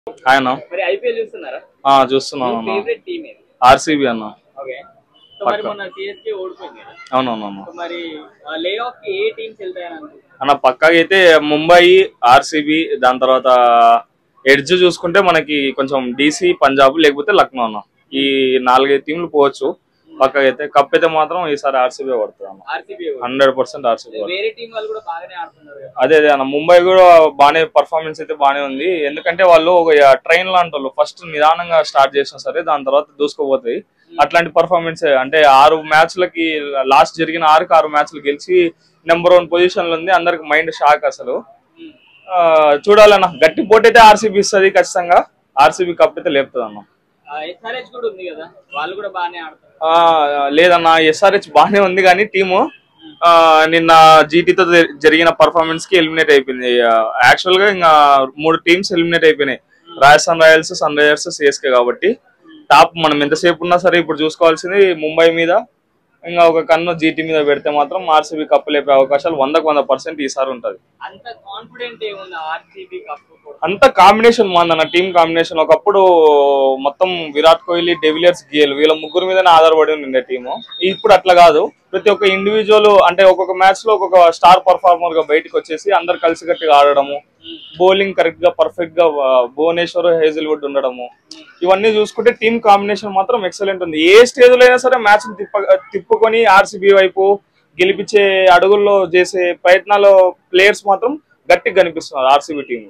Hi అన్న. మరి IPL చూస్తున్నారా? చూస్తున్నాను అన్న. ఫేవరెట్ టీమ్ ఏది? ఆర్సీబీ అన్న. ఓకే. సో మరి మొన్న సిఎస్కే ఓడిపోయింది కదా. అవునవునన్న. సో మరి లే ఆఫ్ కి ఏ టీమ్స్ వెళ్తాయని అనుకుంటున్నారు? అన్న పక్కాగా అయితే ముంబై, ఆర్సీబీ, దాని తర్వాత ఎడ్జ్ చూసుకుంటే మనకి కొంచెం డీసీ, పంజాబ్ లేకపోతే లక్నో అన్న. ఈ 4-5 టీంలు పోవచ్చు పక్కగా అయితే. కప్ అయితే మాత్రం ఈసారి ఆర్సీబీ పడుతుంది అన్న. RCB 100% RCB. వేరే టీం వాళ్ళు కూడా బాగానే ఆడుతున్నారు కదా. అదే అన్న, ముంబై కూడా బాగానే పర్ఫార్మెన్స్ అయితే బాగానే ఉంది. ఎందుకంటే వాళ్ళు ఒక ట్రైన్ లాంటి వాళ్ళు, ఫస్ట్ నిదానంగా స్టార్ట్ చేసినా సరే దాని తర్వాత దూసుకోపోతాయి. అట్లాంటి పర్ఫార్మెన్స్ అంటే 6 మ్యాచ్లకి లాస్ట్ జరిగిన 6 మ్యాచ్లు గెలిచి నెంబర్ 1 పొజిషన్ లో ఉంది. అందరికి మైండ్ షాక్ అసలు. చూడాలన్న, గట్టి పోటీ అయితే ఆర్సీబీ ఇస్తుంది ఖచ్చితంగా. ఆర్సీబీ కప్ అయితే లేపుతుంది అన్న. ఎస్ఆర్హెచ్ కూడా ఉంది కదా, వాళ్ళు కూడా బాగానే ఆడుతారు. లేదన్న, ఎస్ఆర్హెచ్ బాగానే ఉంది కానీ టీము నిన్న జీటీతో జరిగిన పర్ఫార్మెన్స్ కి ఎలిమినేట్ అయిపోయింది. యాక్చువల్ గా ఇంకా 3 టీమ్స్ ఎలిమినేట్ అయిపోయినాయి. Rajasthan Royals, Sunrisers, CSK. కాబట్టి టాప్ మనం ఎంతసేపు ఉన్నా సరే ఇప్పుడు చూసుకోవాల్సింది ముంబై మీద, ఇంకా ఒక కన్ను జీటీ మీద పెడితే మాత్రం ఆర్సీబీ కప్పు లేపే అవకాశాలు 100% ఈసారి ఉంటది. అంత కాన్ఫిడెంట్ ఏముంది ఆర్సీబీ కప్? అంత కాంబినేషన్ బాగుందన్న, టీమ్ కాంబినేషన్. ఒకప్పుడు మొత్తం విరాట్ కోహ్లీ, డెవిలియర్స్, గేల్ వీళ్ళ ముగ్గురు మీదనే ఆధారపడి ఉండే టీము. ఇప్పుడు అట్లా కాదు, ప్రతి ఒక్క ఇండివిజువల్ అంటే ఒక్కొక్క మ్యాచ్ లో ఒక్కొక్క స్టార్ పర్ఫార్మర్ గా బయటకు వచ్చేసి అందరు కలిసికట్టుగా ఆడడము, బౌలింగ్ కరెక్ట్ గా పర్ఫెక్ట్ గా భువనేశ్వర్, హేజిల్వుడ్ ఉండడము, ఇవన్నీ చూసుకుంటే టీమ్ కాంబినేషన్ మాత్రం ఎక్సలెంట్ ఉంది. ఏ స్టేజ్ లో అయినా సరే మ్యాచ్ తిప్పుకొని ఆర్సీబీ వైపు గెలిపించే అడుగుల్లో చేసే ప్రయత్నాలు ప్లేయర్స్ మాత్రం గట్టిగా కనిపిస్తున్నారు ఆర్సీబీ టీంలో.